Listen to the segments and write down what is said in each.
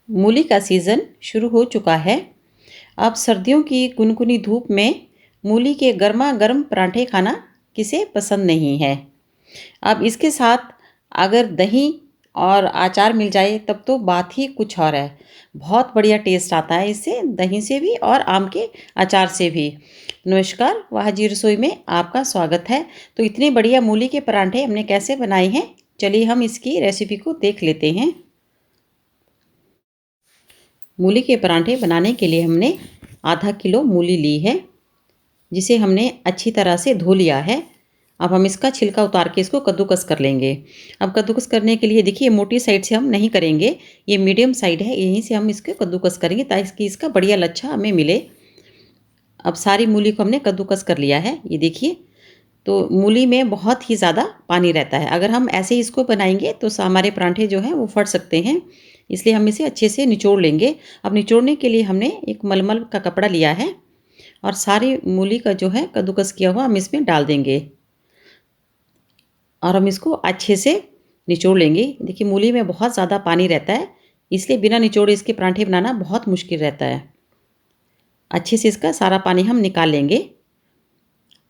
मूली का सीज़न शुरू हो चुका है। अब सर्दियों की गुनगुनी धूप में मूली के गर्मा-गर्म पराठे खाना किसे पसंद नहीं है। अब इसके साथ अगर दही और अचार मिल जाए तब तो बात ही कुछ और है। बहुत बढ़िया टेस्ट आता है इससे, दही से भी और आम के अचार से भी। नमस्कार, वाह जी रसोई में आपका स्वागत है। तो इतने बढ़िया मूली के पराठे हमने कैसे बनाए हैं, चलिए हम इसकी रेसिपी को देख लेते हैं। मूली के पराठे बनाने के लिए हमने आधा किलो मूली ली है, जिसे हमने अच्छी तरह से धो लिया है। अब हम इसका छिलका उतार के इसको कद्दूकस कर लेंगे। अब कद्दूकस करने के लिए देखिए मोटी साइड से हम नहीं करेंगे, ये मीडियम साइड है, यहीं से हम इसको कद्दूकस करेंगे ताकि इसका बढ़िया लच्छा हमें मिले। अब सारी मूली को हमने कद्दूकस कर लिया है, ये देखिए। तो मूली में बहुत ही ज़्यादा पानी रहता है, अगर हम ऐसे ही इसको बनाएंगे तो हमारे पराठे जो हैं वो फट सकते हैं, इसलिए हम इसे अच्छे से निचोड़ लेंगे। अब निचोड़ने के लिए हमने एक मलमल का कपड़ा लिया है और सारी मूली का जो है कद्दूकस किया हुआ हम इसमें डाल देंगे और हम इसको अच्छे से निचोड़ लेंगे। देखिए मूली में बहुत ज़्यादा पानी रहता है, इसलिए बिना निचोड़े इसके पराठे बनाना बहुत मुश्किल रहता है। अच्छे से इसका सारा पानी हम निकाल लेंगे।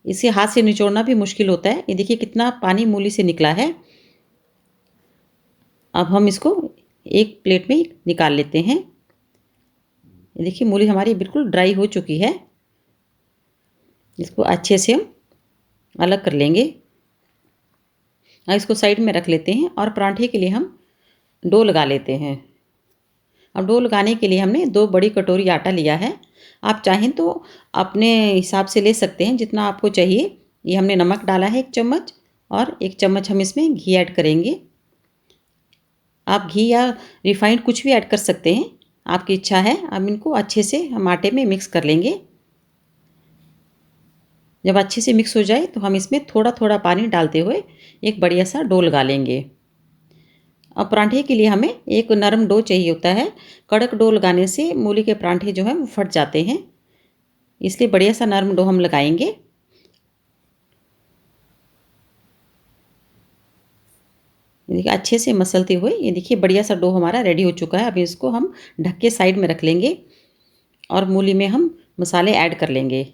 इसे हाथ से निचोड़ना भी मुश्किल होता है। ये देखिए कितना पानी मूली से निकला है। अब हम इसको एक प्लेट में निकाल लेते हैं। ये देखिए मूली हमारी बिल्कुल ड्राई हो चुकी है। इसको अच्छे से हम अलग कर लेंगे। इसको साइड में रख लेते हैं और पराठे के लिए हम डो लगा लेते हैं। अब डो लगाने के लिए हमने 2 बड़ी कटोरी आटा लिया है। आप चाहें तो अपने हिसाब से ले सकते हैं जितना आपको चाहिए। ये हमने नमक डाला है 1 चम्मच और 1 चम्मच हम इसमें घी ऐड करेंगे। आप घी या रिफाइंड कुछ भी ऐड कर सकते हैं, आपकी इच्छा है। अब इनको अच्छे से हम आटे में मिक्स कर लेंगे। जब अच्छे से मिक्स हो जाए तो हम इसमें थोड़ा-थोड़ा पानी डालते हुए एक बढ़िया सा डो लगा लेंगे। अब पराठे के लिए हमें एक नरम डो चाहिए होता है। कड़क डो लगाने से मूली के पराठे जो हैं वो फट जाते हैं, इसलिए बढ़िया सा नरम डो हम लगाएंगे। ये देखिए अच्छे से मसलते हुए ये देखिए बढ़िया सा डो हमारा रेडी हो चुका है। अब इसको हम ढक के साइड में रख लेंगे और मूली में हम मसाले ऐड कर लेंगे।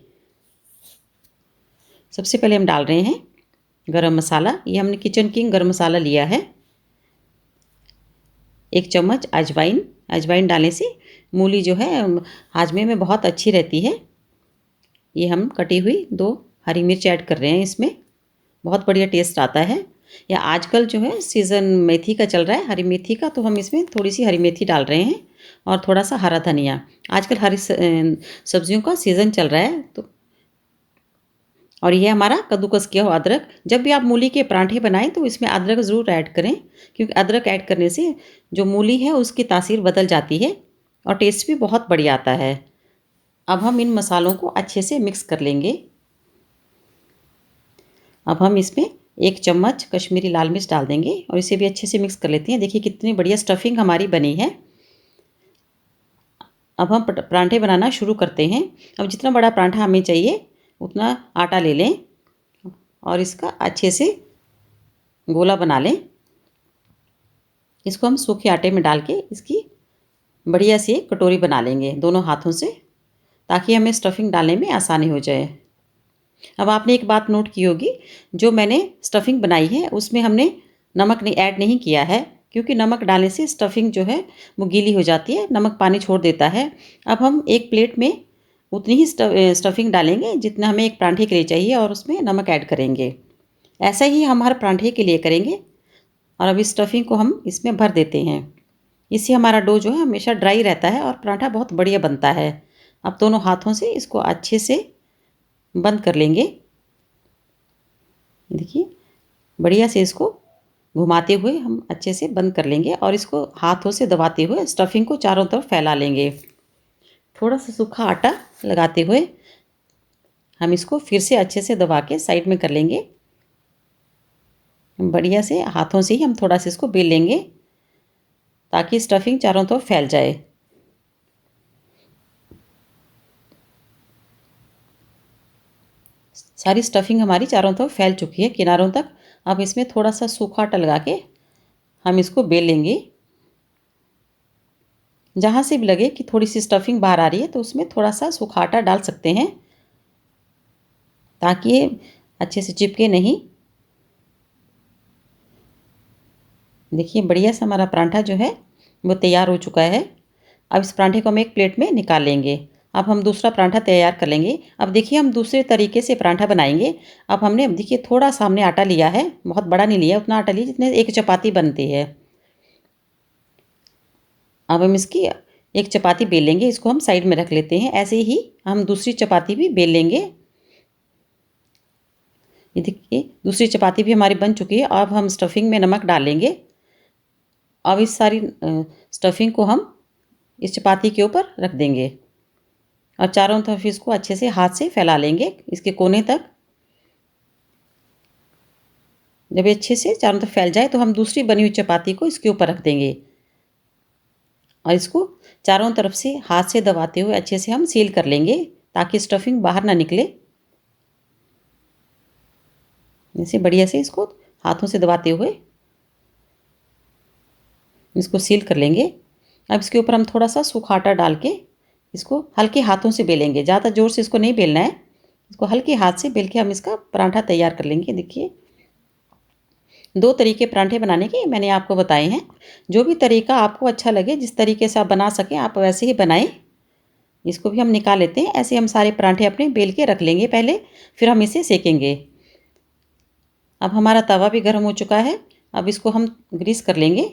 सबसे पहले हम डाल रहे हैं गरम मसाला। ये हमने किचन किंग गरम मसाला लिया है। 1 चम्मच अजवाइन। अजवाइन डालने से मूली जो है हाजमे में बहुत अच्छी रहती है। ये हम कटी हुई 2 हरी मिर्च ऐड कर रहे हैं इसमें, बहुत बढ़िया टेस्ट आता है। या आजकल जो है सीज़न मेथी का चल रहा है, हरी मेथी का, तो हम इसमें थोड़ी-सी हरी मेथी डाल रहे हैं और थोड़ा-सा हरा धनिया। आजकल हरी सब्जियों का सीज़न चल रहा है तो। और ये हमारा कद्दूकस किया हुआ अदरक। जब भी आप मूली के पराठे बनाएँ तो इसमें अदरक ज़रूर ऐड करें, क्योंकि अदरक ऐड करने से जो मूली है उसकी तासीर बदल जाती है और टेस्ट भी बहुत बढ़िया आता है। अब हम इन मसालों को अच्छे से मिक्स कर लेंगे। अब हम इसमें 1 चम्मच कश्मीरी लाल मिर्च डाल देंगे और इसे भी अच्छे से मिक्स कर लेते हैं। देखिए कितनी बढ़िया स्टफिंग हमारी बनी है। अब हम पराठे बनाना शुरू करते हैं। अब जितना बड़ा पराठा हमें चाहिए उतना आटा ले लें और इसका अच्छे से गोला बना लें। इसको हम सूखे आटे में डाल के इसकी बढ़िया सी एक कटोरी बना लेंगे दोनों हाथों से, ताकि हमें स्टफिंग डालने में आसानी हो जाए। अब आपने एक बात नोट की होगी, जो मैंने स्टफिंग बनाई है उसमें हमने नमक नहीं ऐड नहीं किया है, क्योंकि नमक डालने से स्टफिंग जो है वो गीली हो जाती है, नमक पानी छोड़ देता है। अब हम एक प्लेट में उतनी ही स्टफिंग डालेंगे जितना हमें एक पराठे के लिए चाहिए और उसमें नमक ऐड करेंगे। ऐसा ही हम हर पराठे के लिए करेंगे। और अब इस स्टफिंग को हम इसमें भर देते हैं। इससे हमारा डो जो है हमेशा ड्राई रहता है और पराठा बहुत बढ़िया बनता है। अब दोनों हाथों से इसको अच्छे से बंद कर लेंगे। देखिए बढ़िया से इसको घुमाते हुए हम अच्छे से बंद कर लेंगे और इसको हाथों से दबाते हुए स्टफिंग को चारों तरफ फैला लेंगे। थोड़ा सा सूखा आटा लगाते हुए हम इसको फिर से अच्छे से दबा के साइड में कर लेंगे। बढ़िया से हाथों से ही हम थोड़ा सा इसको बेल लेंगे ताकि स्टफिंग चारों तरफ फैल जाए। सारी स्टफिंग हमारी चारों तरफ फैल चुकी है किनारों तक। अब इसमें थोड़ा सा सूखा आटा लगा के हम इसको बेल लेंगे। जहाँ से भी लगे कि थोड़ी-सी स्टफिंग बाहर आ रही है तो उसमें थोड़ा-सा सूखा आटा डाल सकते हैं, ताकि ये अच्छे से चिपके नहीं। देखिए बढ़िया से हमारा पराठा जो है वो तैयार हो चुका है। अब इस पराठे को हम एक प्लेट में निकाल लेंगे। अब हम दूसरा पराठा तैयार कर लेंगे। अब देखिए हम दूसरे तरीके से पराठा बनाएँगे। अब हमने देखिए थोड़ा-सा हमने आटा लिया है, बहुत बड़ा नहीं लिया, उतना आटा लिया जितने एक चपाती बनती है। अब हम इसकी एक चपाती बेल लेंगे, इसको हम साइड में रख लेते हैं। ऐसे ही हम दूसरी चपाती भी बेल लेंगे। ये देखिए दूसरी चपाती भी हमारी बन चुकी है। अब हम स्टफिंग में नमक डालेंगे। अब इस सारी स्टफिंग को हम इस चपाती के ऊपर रख देंगे और चारों तरफ इसको अच्छे से हाथ से फैला लेंगे इसके कोने तक। जब ये अच्छे से चारों तरफ फैल जाए तो हम दूसरी बनी हुई चपाती को इसके ऊपर रख देंगे और इसको चारों तरफ से हाथ से दबाते हुए अच्छे से हम सील कर लेंगे, ताकि स्टफिंग बाहर ना निकले। जैसे बढ़िया से इसको हाथों से दबाते हुए इसको सील कर लेंगे। अब इसके ऊपर हम थोड़ा-सा सूखा आटा डाल के इसको हल्के हाथों से बेलेंगे, ज़्यादा ज़ोर से इसको नहीं बेलना है। इसको हल्के हाथ से बेल के हम इसका पराठा तैयार कर लेंगे। देखिए 2 तरीके पराठे बनाने के मैंने आपको बताए हैं। जो भी तरीका आपको अच्छा लगे, जिस तरीके से आप बना सकें आप वैसे ही बनाएँ। इसको भी हम निकाल लेते हैं। ऐसे हम सारे पराठे अपने बेल के रख लेंगे पहले, फिर हम इसे सेकेंगे। अब हमारा तवा भी गर्म हो चुका है। अब इसको हम ग्रीस कर लेंगे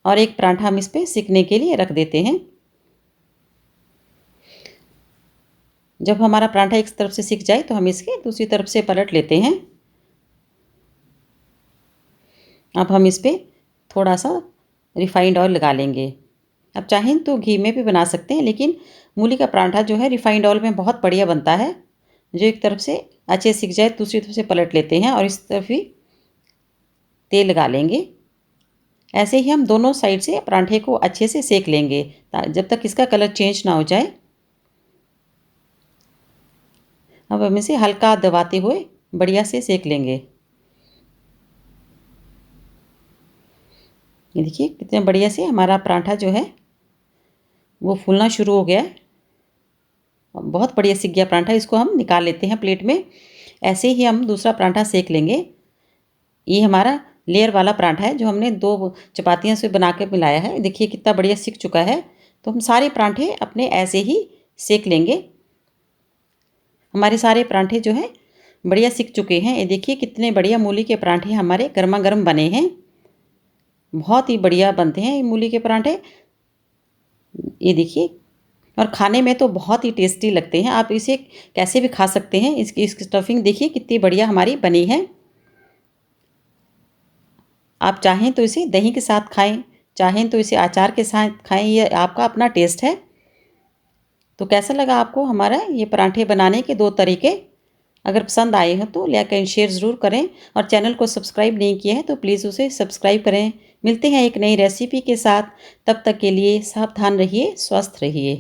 और एक पराठा हम इस पे सेकने के लिए रख देते हैं। जब हमारा पराठा एक तरफ से सिक जाए तो हम इसके दूसरी तरफ से पलट लेते हैं। अब हम इस पे थोड़ा-सा रिफाइंड ऑयल लगा लेंगे। अब चाहें तो घी में भी बना सकते हैं, लेकिन मूली का पराठा जो है रिफाइंड ऑयल में बहुत बढ़िया बनता है। जो एक तरफ से अच्छे सिक जाए दूसरी तरफ से पलट लेते हैं और इस तरफ भी तेल लगा लेंगे। ऐसे ही हम दोनों साइड से पराठे को अच्छे से सेक लेंगे जब तक इसका कलर चेंज ना हो जाए। अब हम इसे हल्का दबाते हुए बढ़िया से सेक लेंगे। ये देखिए कितने बढ़िया से हमारा पराठा जो है वो फूलना शुरू हो गया है। बहुत बढ़िया सिक गया पराठा। इसको हम निकाल लेते हैं प्लेट में। ऐसे ही हम दूसरा पराठा सेक लेंगे। ये हमारा लेयर वाला पराठा है जो हमने 2 चपातियाँ से बना के मिलाया है। देखिए कितना बढ़िया सिक चुका है। तो हम सारे पराठे अपने ऐसे ही सेक लेंगे। हमारे सारे पराठे जो हैं बढ़िया सिक चुके हैं। ये देखिए कितने बढ़िया मूली के पराठे हमारे गरमा-गरम बने हैं। बहुत ही बढ़िया बनते हैं ये मूली के पराठे। ये देखिए और खाने में तो बहुत ही टेस्टी लगते हैं। आप इसे कैसे भी खा सकते हैं। इसकी स्टफिंग देखिए कितनी बढ़िया हमारी बनी है। आप चाहें तो इसे दही के साथ खाएँ, चाहें तो इसे अचार के साथ खाएँ, ये आपका अपना टेस्ट है। तो कैसा लगा आपको हमारा ये पराठे बनाने के 2 तरीके? अगर पसंद आए हो तो लाइक एंड शेयर ज़रूर करें और चैनल को सब्सक्राइब नहीं किया है तो प्लीज़ उसे सब्सक्राइब करें। मिलते हैं एक नई रेसिपी के साथ, तब तक के लिए सावधान रहिए, स्वस्थ रहिए।